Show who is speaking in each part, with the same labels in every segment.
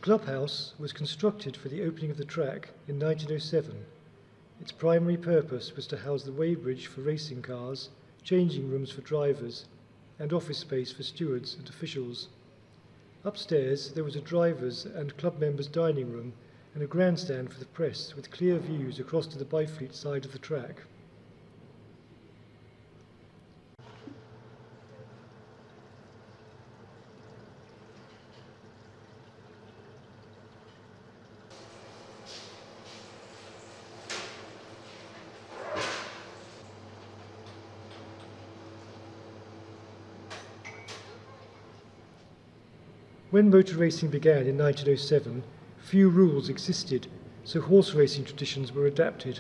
Speaker 1: clubhouse was constructed for the opening of the track in 1907. Its primary purpose was to house the weighbridge for racing cars, changing rooms for drivers, and office space for stewards and officials. Upstairs there was a drivers' and club members' dining room and a grandstand for the press with clear views across to the Byfleet side of the track. When motor racing began in 1907, few rules existed, so horse racing traditions were adapted.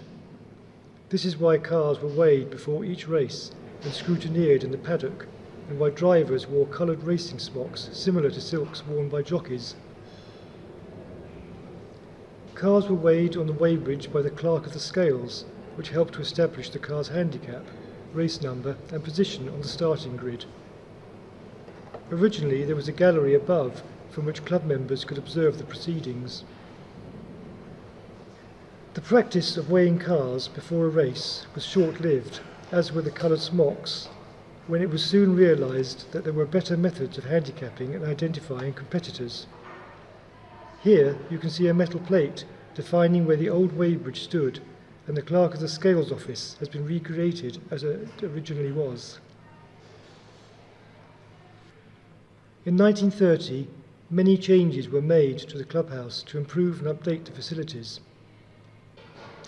Speaker 1: This is why cars were weighed before each race and scrutineered in the paddock, and why drivers wore coloured racing smocks similar to silks worn by jockeys. Cars were weighed on the weighbridge by the clerk of the scales, which helped to establish the car's handicap, race number and position on the starting grid. Originally, there was a gallery above from which club members could observe the proceedings. The practice of weighing cars before a race was short-lived, as were the coloured smocks, when it was soon realised that there were better methods of handicapping and identifying competitors. Here you can see a metal plate defining where the old weighbridge stood, and the clerk of the scales office has been recreated as it originally was. In 1930, many changes were made to the clubhouse to improve and update the facilities.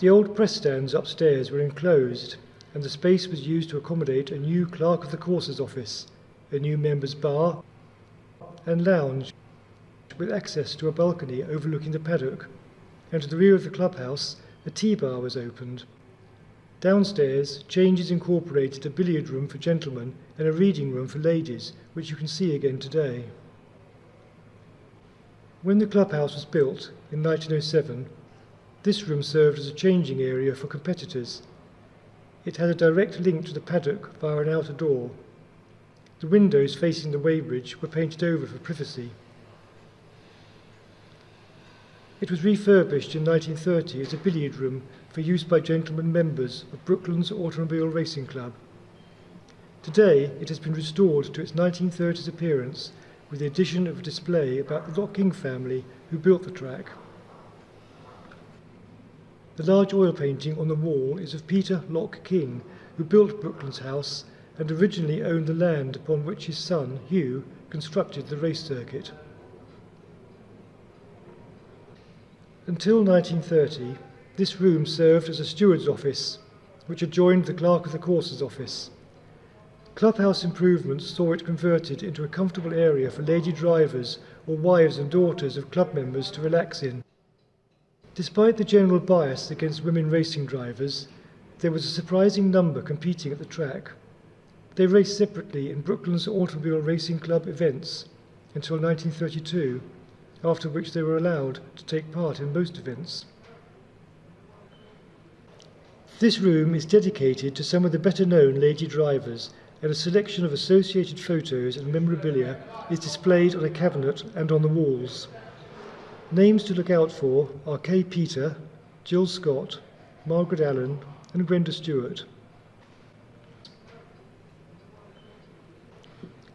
Speaker 1: The old press stands upstairs were enclosed, and the space was used to accommodate a new clerk of the courses office, a new members' bar, and lounge with access to a balcony overlooking the paddock, and to the rear of the clubhouse a tea bar was opened. Downstairs, changes incorporated a billiard room for gentlemen and a reading room for ladies, which you can see again today. When the clubhouse was built in 1907, this room served as a changing area for competitors. It had a direct link to the paddock via an outer door. The windows facing the weighbridge were painted over for privacy. It was refurbished in 1930 as a billiard room for use by gentlemen members of Brooklands Automobile Racing Club. Today it has been restored to its 1930s appearance with the addition of a display about the Lock King family who built the track. The large oil painting on the wall is of Peter Lock King, who built Brooklands House and originally owned the land upon which his son, Hugh, constructed the race circuit. Until 1930, this room served as a steward's office, which adjoined the clerk of the courses office. Clubhouse improvements saw it converted into a comfortable area for lady drivers or wives and daughters of club members to relax in. Despite the general bias against women racing drivers, there was a surprising number competing at the track. They raced separately in Brooklands Automobile Racing Club events until 1932, after which they were allowed to take part in most events. This room is dedicated to some of the better-known lady drivers, and a selection of associated photos and memorabilia is displayed on a cabinet and on the walls. Names to look out for are Kay Peter, Jill Scott, Margaret Allen and Gwenda Stewart.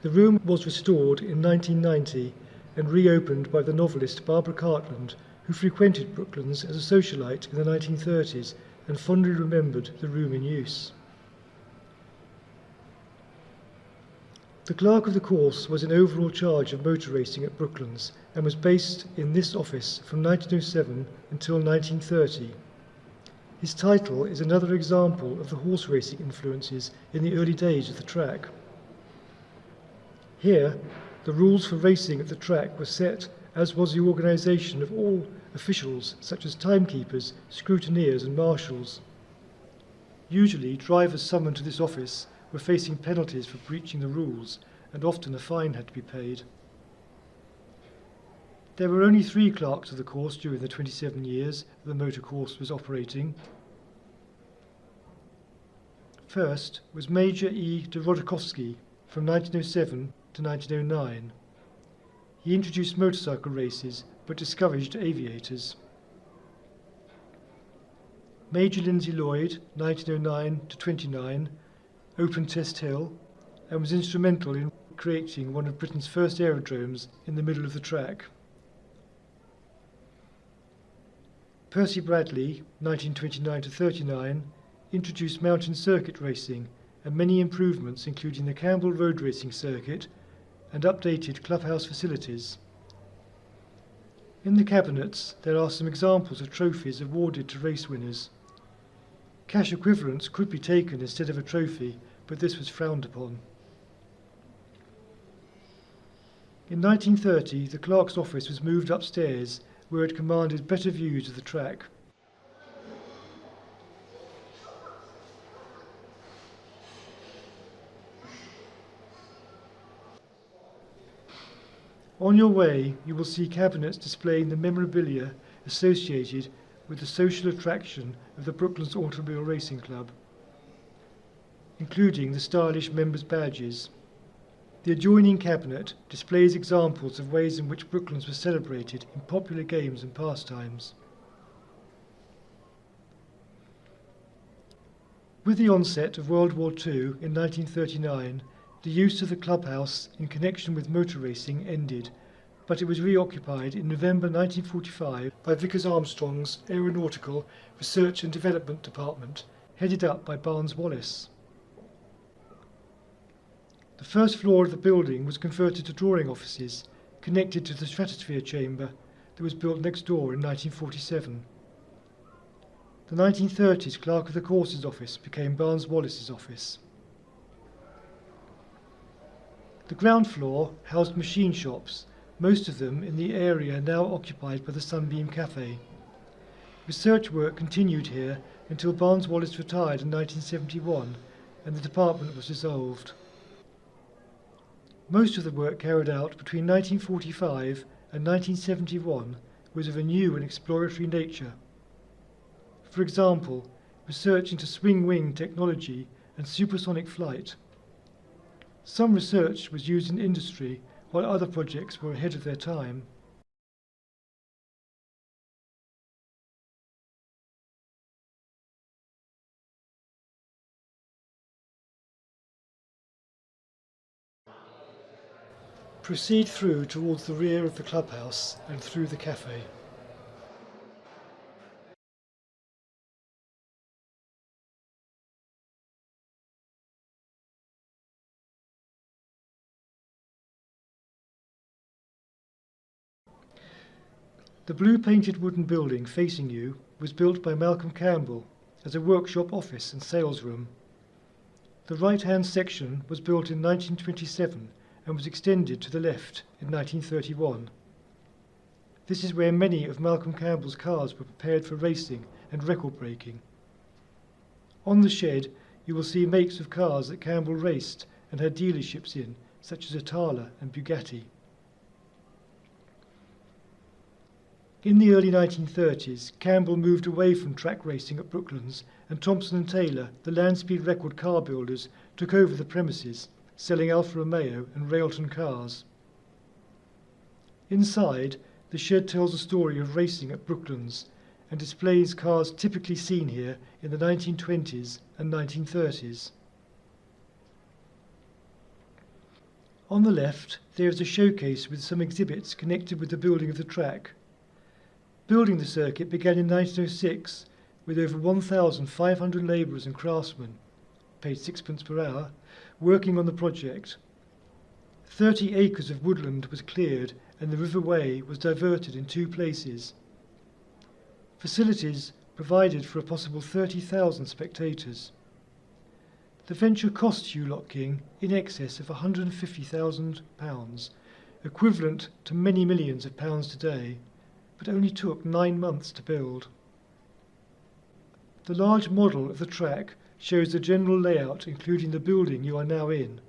Speaker 1: The room was restored in 1990 and reopened by the novelist Barbara Cartland, who frequented Brooklands as a socialite in the 1930s and fondly remembered the room in use. The clerk of the course was in overall charge of motor racing at Brooklands and was based in this office from 1907 until 1930. His title is another example of the horse racing influences in the early days of the track. Here, the rules for racing at the track were set, as was the organisation of all officials such as timekeepers, scrutineers and marshals. Usually, drivers summoned to this office were facing penalties for breaching the rules, and often a fine had to be paid. There were only 3 clerks of the course during the 27 years the motor course was operating. First was Major E. de Rodakowski from 1907 to 1909. He introduced motorcycle races but discouraged aviators. Major Lindsay Lloyd, 1909 to 29, opened Test Hill and was instrumental in creating one of Britain's first aerodromes in the middle of the track. Percy Bradley, 1929 to 39, introduced mountain circuit racing and many improvements, including the Campbell road racing circuit and updated clubhouse facilities. In the cabinets, there are some examples of trophies awarded to race winners. Cash equivalents could be taken instead of a trophy, but this was frowned upon. In 1930, the clerk's office was moved upstairs, where it commanded better views of the track. On your way, you will see cabinets displaying the memorabilia associated with the social attraction of the Brooklands Automobile Racing Club, including the stylish members' badges. The adjoining cabinet displays examples of ways in which Brooklands was celebrated in popular games and pastimes. With the onset of World War II in 1939, the use of the clubhouse in connection with motor racing ended, but it was reoccupied in November 1945 by Vickers Armstrong's Aeronautical Research and Development Department, headed up by Barnes Wallis. The first floor of the building was converted to drawing offices, connected to the stratosphere chamber that was built next door in 1947. The 1930s Clerk of the Courses office became Barnes Wallis's office. The ground floor housed machine shops, most of them in the area now occupied by the Sunbeam Cafe. Research work continued here until Barnes Wallis retired in 1971 and the department was dissolved. Most of the work carried out between 1945 and 1971 was of a new and exploratory nature. For example, research into swing wing technology and supersonic flight. Some research was used in industry, while other projects were ahead of their time. Proceed through towards the rear of the clubhouse and through the cafe. The blue-painted wooden building facing you was built by Malcolm Campbell as a workshop office and sales room. The right-hand section was built in 1927 and was extended to the left in 1931. This is where many of Malcolm Campbell's cars were prepared for racing and record breaking. On the shed you will see makes of cars that Campbell raced and had dealerships in, such as Itala and Bugatti. In the early 1930s, Campbell moved away from track racing at Brooklands, and Thompson and Taylor, the land speed record car builders, took over the premises, selling Alfa Romeo and Railton cars. Inside, the shed tells a story of racing at Brooklands and displays cars typically seen here in the 1920s and 1930s. On the left, there is a showcase with some exhibits connected with the building of the track. Building the circuit began in 1906 with over 1,500 labourers and craftsmen, paid 6p per hour, working on the project. 30 acres of woodland was cleared and the River Wey was diverted in 2 places. Facilities provided for a possible 30,000 spectators. The venture cost Hugh Lotking in excess of £150,000, equivalent to many millions of pounds today, but only took 9 months to build. The large model of the track shows the general layout, including the building you are now in.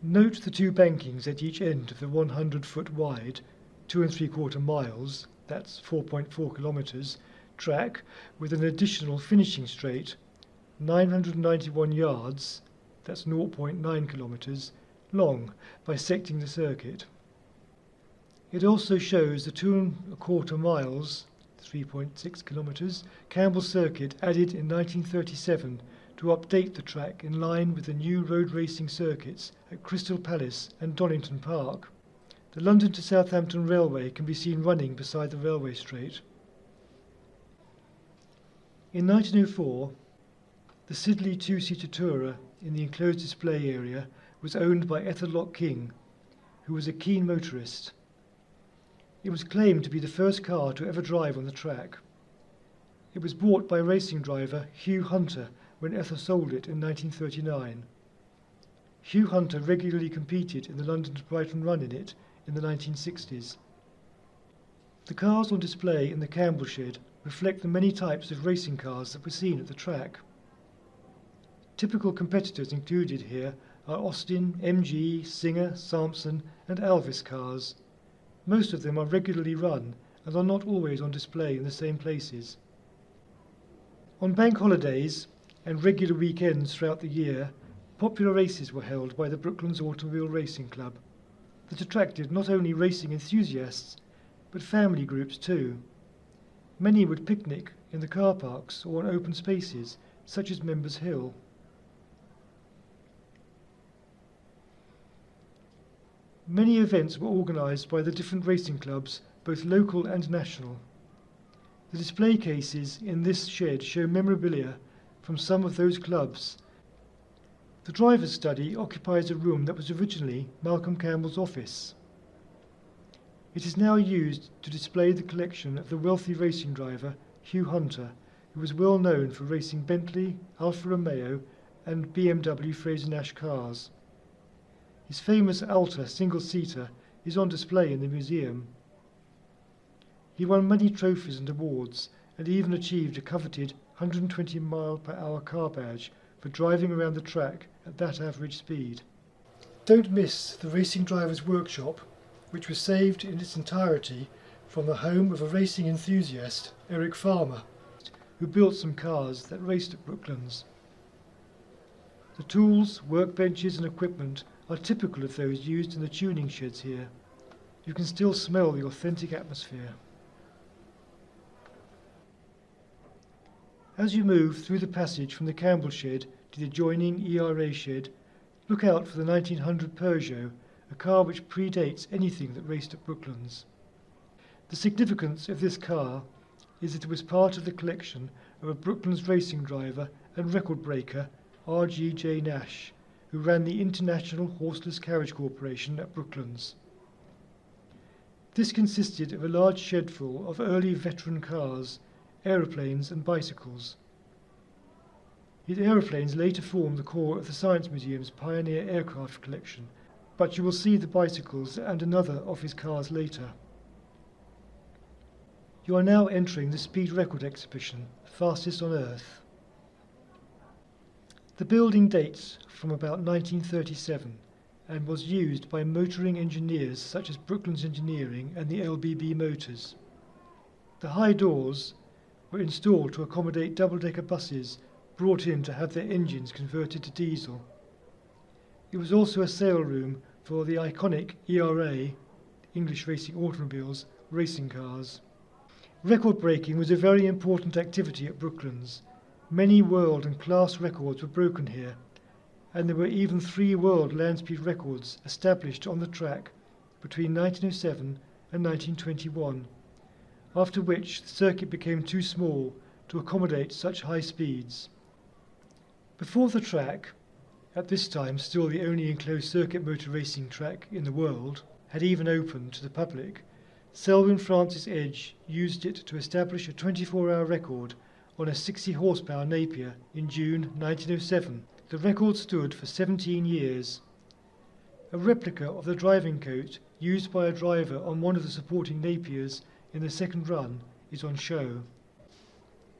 Speaker 1: Note the 2 bankings at each end of the 100-foot wide, 2 3/4 miles, that's 4.4 kilometres, track with an additional finishing straight, 991 yards, that's 0.9 kilometres, long, bisecting the circuit. It also shows the 2¼ miles, 3.6 kilometres, Campbell Circuit added in 1937 to update the track in line with the new road racing circuits at Crystal Palace and Donington Park. The London to Southampton Railway can be seen running beside the railway straight. In 1904, the Siddeley two-seater tourer in the enclosed display area was owned by Ethelloch King, who was a keen motorist. It was claimed to be the first car to ever drive on the track. It was bought by racing driver Hugh Hunter when Ethel sold it in 1939. Hugh Hunter regularly competed in the London to Brighton run in it in the 1960s. The cars on display in the Campbell shed reflect the many types of racing cars that were seen at the track. Typical competitors included here are Austin, MG, Singer, Sampson and Alvis cars. Most of them are regularly run and are not always on display in the same places. On bank holidays and regular weekends throughout the year, popular races were held by the Brooklands Automobile Racing Club that attracted not only racing enthusiasts but family groups too. Many would picnic in the car parks or on open spaces such as Members Hill. Many events were organised by the different racing clubs, both local and national. The display cases in this shed show memorabilia from some of those clubs. The driver's study occupies a room that was originally Malcolm Campbell's office. It is now used to display the collection of the wealthy racing driver Hugh Hunter, who was well known for racing Bentley, Alfa Romeo and BMW Fraser-Nash cars. His famous Alta single-seater is on display in the museum. He won many trophies and awards and even achieved a coveted 120-mile-per-hour car badge for driving around the track at that average speed. Don't miss the Racing Driver's Workshop, which was saved in its entirety from the home of a racing enthusiast, Eric Farmer, who built some cars that raced at Brooklands. The tools, workbenches and equipment are typical of those used in the tuning sheds here. You can still smell the authentic atmosphere. As you move through the passage from the Campbell shed to the adjoining ERA shed, look out for the 1900 Peugeot, a car which predates anything that raced at Brooklands. The significance of this car is that it was part of the collection of a Brooklands racing driver and record breaker, R.G.J. Nash, who ran the International Horseless Carriage Corporation at Brooklands. This consisted of a large shed full of early veteran cars, aeroplanes and bicycles. His aeroplanes later formed the core of the Science Museum's Pioneer Aircraft collection, but you will see the bicycles and another of his cars later. You are now entering the Speed Record exhibition, Fastest on Earth. The building dates from about 1937 and was used by motoring engineers such as Brooklands Engineering and the LBB Motors. The high doors were installed to accommodate double-decker buses brought in to have their engines converted to diesel. It was also a sale room for the iconic ERA, English Racing Automobiles, racing cars. Record breaking was a very important activity at Brooklands. Many world and class records were broken here, and there were even 3 world land speed records established on the track between 1907 and 1921, after which the circuit became too small to accommodate such high speeds. Before the track, at this time still the only enclosed circuit motor racing track in the world, had even opened to the public, Selwyn Francis Edge used it to establish a 24-hour record on a 60 horsepower Napier in June 1907. The record stood for 17 years. A replica of the driving coat used by a driver on one of the supporting Napiers in the second run is on show.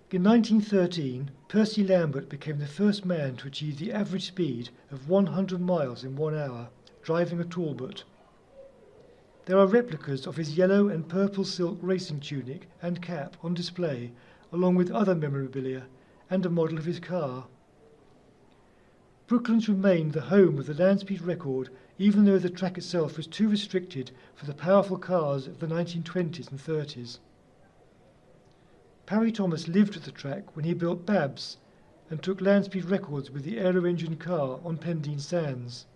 Speaker 1: In 1913, Percy Lambert became the first man to achieve the average speed of 100 miles in 1 hour, driving a Talbot. There are replicas of his yellow and purple silk racing tunic and cap on display, along with other memorabilia and a model of his car. Brooklands remained the home of the land speed record, even though the track itself was too restricted for the powerful cars of the 1920s and 30s. Parry Thomas lived at the track when he built Babs and took land speed records with the aero-engine car on Pendine Sands.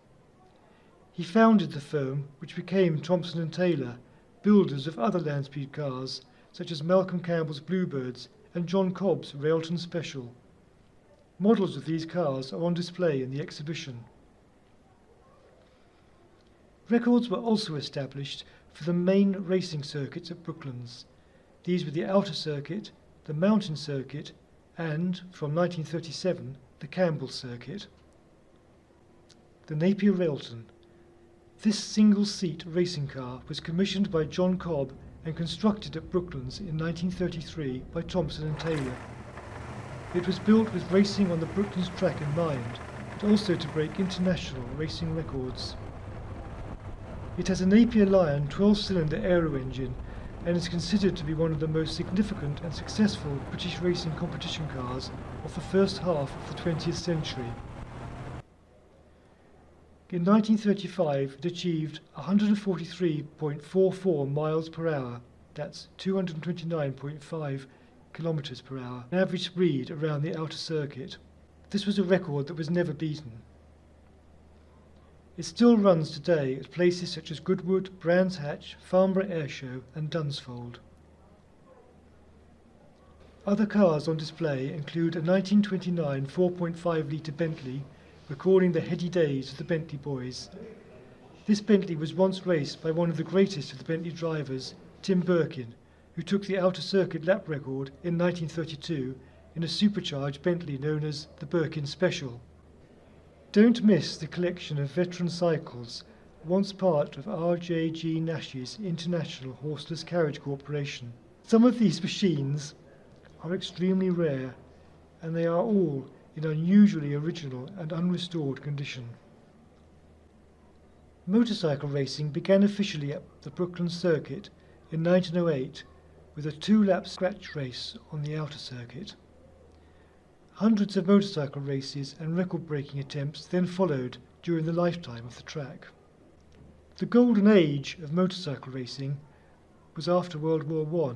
Speaker 1: He founded the firm, which became Thompson & Taylor, builders of other land speed cars, such as Malcolm Campbell's Bluebirds and John Cobb's Railton Special. Models of these cars are on display in the exhibition. Records were also established for the main racing circuits at Brooklands. These were the Outer Circuit, the Mountain Circuit, and, from 1937, the Campbell Circuit. The Napier-railton. This single-seat racing car was commissioned by John Cobb and constructed at Brooklands in 1933 by Thompson & Taylor. It was built with racing on the Brooklands track in mind, but also to break international racing records. It has a Napier Lion 12-cylinder aero-engine and is considered to be one of the most significant and successful British racing competition cars of the first half of the 20th century. In 1935 it achieved 143.44 miles per hour, that's 229.5 kilometres per hour, an average speed around the Outer Circuit. This was a record that was never beaten. It still runs today at places such as Goodwood, Brands Hatch, Farnborough Airshow and Dunsfold. Other cars on display include a 1929 4.5 litre Bentley, recording the heady days of the Bentley boys. This Bentley was once raced by one of the greatest of the Bentley drivers, Tim Birkin, who took the Outer Circuit lap record in 1932 in a supercharged Bentley known as the Birkin Special. Don't miss the collection of veteran cycles, once part of R.J.G. Nash's International Horseless Carriage Corporation. Some of these machines are extremely rare, and they are all in unusually original and unrestored condition. Motorcycle racing began officially at the Brooklands Circuit in 1908 with a 2-lap scratch race on the Outer Circuit. Hundreds of motorcycle races and record-breaking attempts then followed during the lifetime of the track. The golden age of motorcycle racing was after World War I.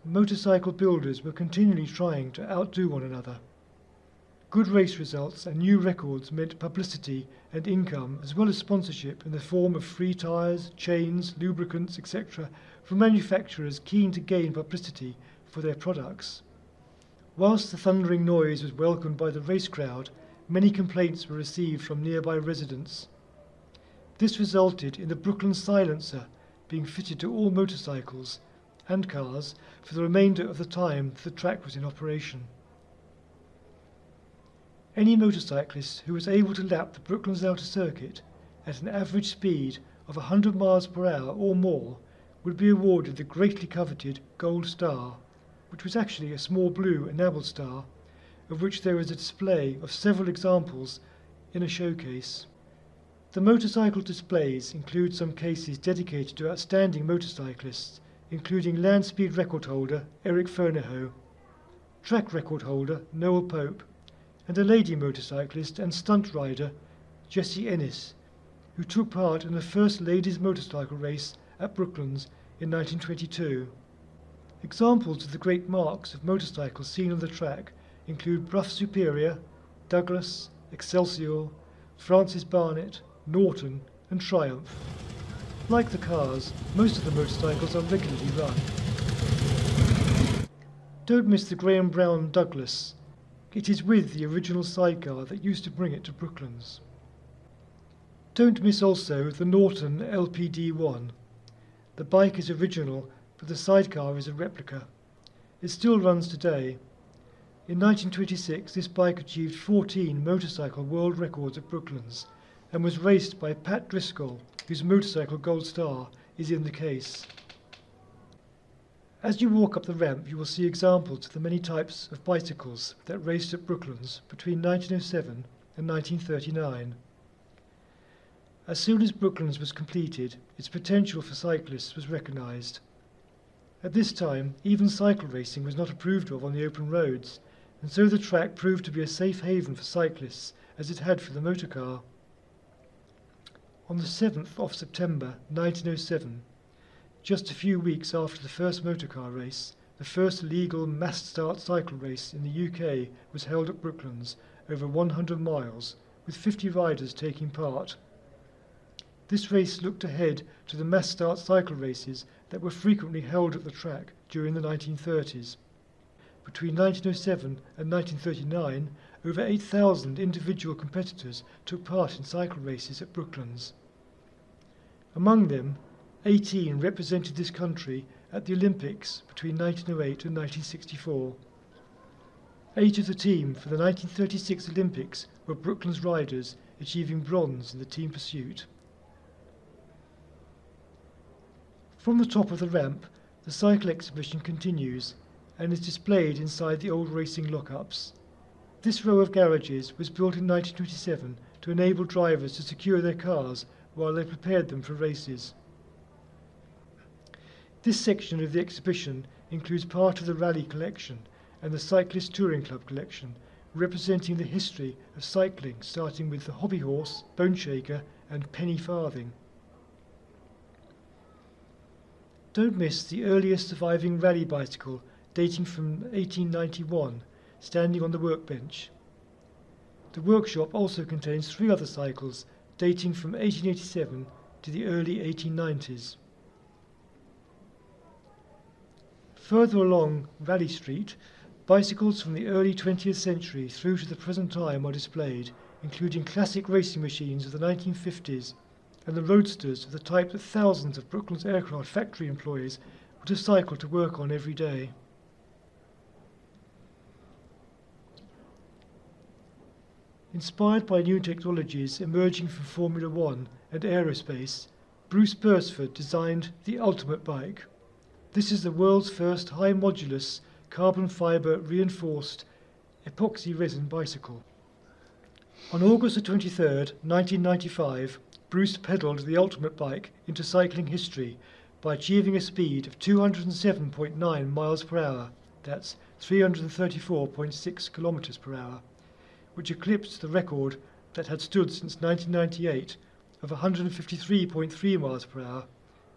Speaker 1: Motorcycle builders were continually trying to outdo one another. Good race results and new records meant publicity and income, as well as sponsorship in the form of free tyres, chains, lubricants, etc., from manufacturers keen to gain publicity for their products. Whilst the thundering noise was welcomed by the race crowd, many complaints were received from nearby residents. This resulted in the Brooklands silencer being fitted to all motorcycles and cars for the remainder of the time the track was in operation. Any motorcyclist who was able to lap the Brooklands Outer Circuit at an average speed of 100 miles per hour or more would be awarded the greatly coveted Gold Star, which was actually a small blue enamelled star, of which there is a display of several examples in a showcase. The motorcycle displays include some cases dedicated to outstanding motorcyclists, including land speed record holder Eric Fernehoe, track record holder Noel Pope, and a lady motorcyclist and stunt rider Jessie Ennis, who took part in the first ladies' motorcycle race at Brooklands in 1922. Examples of the great marks of motorcycles seen on the track include Brough Superior, Douglas, Excelsior, Francis Barnett, Norton and Triumph. Like the cars, most of the motorcycles are regularly run. Don't miss the Graham Brown Douglas. It is with the original sidecar that used to bring it to Brooklands. Don't miss also the Norton LPD-1. The bike is original, but the sidecar is a replica. It still runs today. In 1926, this bike achieved 14 motorcycle world records at Brooklands and was raced by Pat Driscoll, whose motorcycle Gold Star is in the case. As you walk up the ramp, you will see examples of the many types of bicycles that raced at Brooklands between 1907 and 1939. As soon as Brooklands was completed, its potential for cyclists was recognised. At this time, even cycle racing was not approved of on the open roads, and so the track proved to be a safe haven for cyclists as it had for the motor car. On the 7th of September 1907, just a few weeks after the first motor car race, the first legal mass start cycle race in the UK was held at Brooklands, over 100 miles, with 50 riders taking part. This race looked ahead to the mass start cycle races that were frequently held at the track during the 1930s. Between 1907 and 1939, over 8,000 individual competitors took part in cycle races at Brooklands. Among them, 18 represented this country at the Olympics between 1908 and 1964. 8 of the team for the 1936 Olympics were Brooklands riders, achieving bronze in the team pursuit. From the top of the ramp, the cycle exhibition continues and is displayed inside the old racing lockups. This row of garages was built in 1927 to enable drivers to secure their cars while they prepared them for races. This section of the exhibition includes part of the Rally collection and the Cyclist Touring Club collection, representing the history of cycling, starting with the hobby horse, bone shaker and penny farthing. Don't miss the earliest surviving rally bicycle, dating from 1891, standing on the workbench. The workshop also contains 3 other cycles, dating from 1887 to the early 1890s. Further along Rally Street, bicycles from the early 20th century through to the present time are displayed, including classic racing machines of the 1950s and the roadsters of the type that thousands of Brooklands aircraft factory employees would have cycled to work on every day. Inspired by new technologies emerging from Formula One and aerospace, Bruce Bursford designed the ultimate bike. This is the world's first high-modulus, carbon fibre reinforced epoxy resin bicycle. On August 23, 1995, Bruce pedalled the ultimate bike into cycling history by achieving a speed of 207.9 miles per hour, that's 334.6 kilometers per hour, which eclipsed the record that had stood since 1998 of 153.3 miles per hour,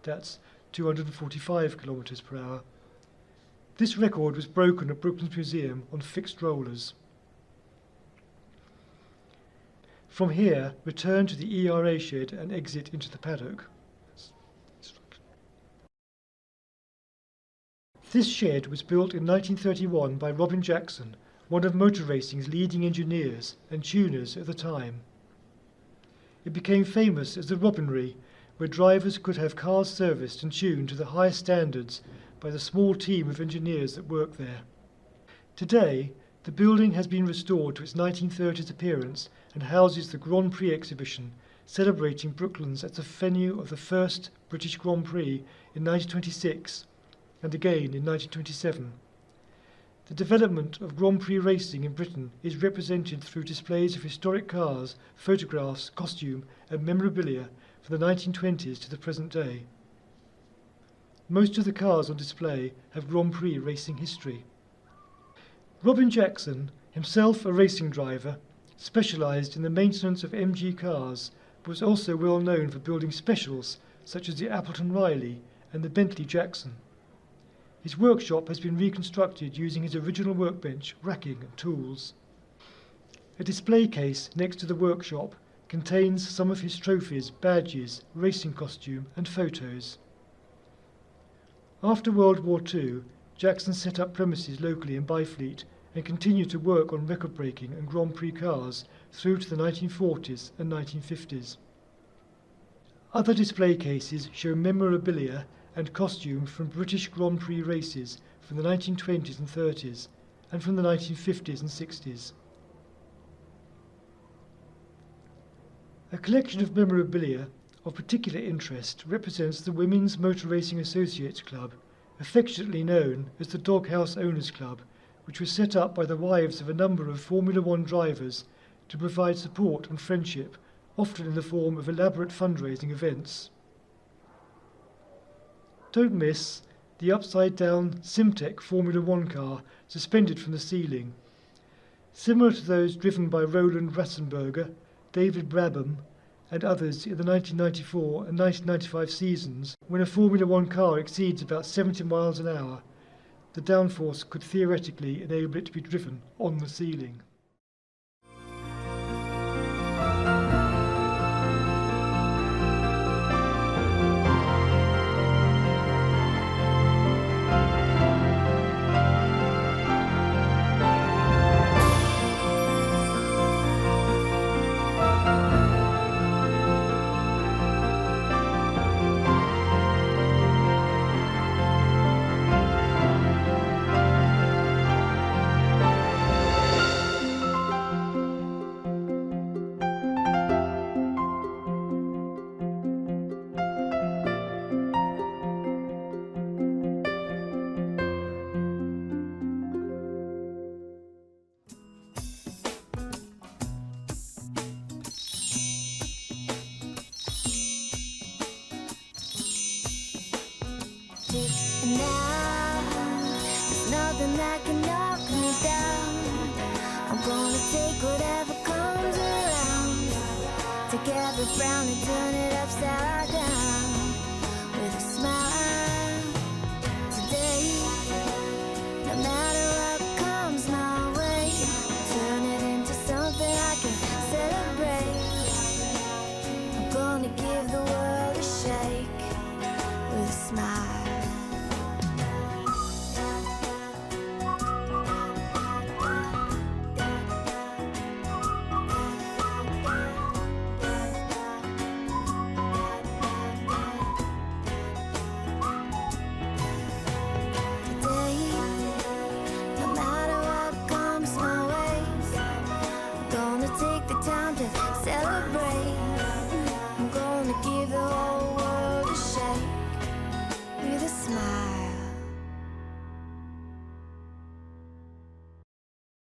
Speaker 1: that's 245 kilometers per hour. This record was broken at Brooklands Museum on fixed rollers. From here, return to the ERA shed and exit into the paddock. This shed was built in 1931 by Robin Jackson, one of motor racing's leading engineers and tuners at the time. It became famous as the Robinry, where drivers could have cars serviced and tuned to the highest standards by the small team of engineers that worked there. Today, the building has been restored to its 1930s appearance and houses the Grand Prix exhibition, celebrating Brooklands as the venue of the first British Grand Prix in 1926 and again in 1927. The development of Grand Prix racing in Britain is represented through displays of historic cars, photographs, costume and memorabilia from the 1920s to the present day. Most of the cars on display have Grand Prix racing history. Robin Jackson, himself a racing driver, specialised in the maintenance of MG cars, but was also well known for building specials such as the Appleton Riley and the Bentley Jackson. His workshop has been reconstructed using his original workbench, racking and tools. A display case next to the workshop contains some of his trophies, badges, racing costume and photos. After World War II, Jackson set up premises locally in Byfleet and continued to work on record-breaking and Grand Prix cars through to the 1940s and 1950s. Other display cases show memorabilia and costume from British Grand Prix races from the 1920s and 30s and from the 1950s and 60s. A collection of memorabilia of particular interest represents the Women's Motor Racing Associates Club, affectionately known as the Doghouse Owners Club, which was set up by the wives of a number of Formula One drivers to provide support and friendship, often in the form of elaborate fundraising events. Don't miss the upside-down Simtek Formula One car suspended from the ceiling. similar to those driven by Roland Ratzenberger, David Brabham, and others in the 1994 and 1995 seasons. When a Formula One car exceeds about 70 miles an hour, the downforce could theoretically enable it to be driven on the ceiling.
Speaker 2: And now, there's nothing that can knock me down. I'm gonna take whatever comes around. Together, frown and turn it upside down with a smile. Today, no matter what comes my way, turn it into something I can celebrate. I'm gonna give the world a shake with a smile. Take the time to celebrate.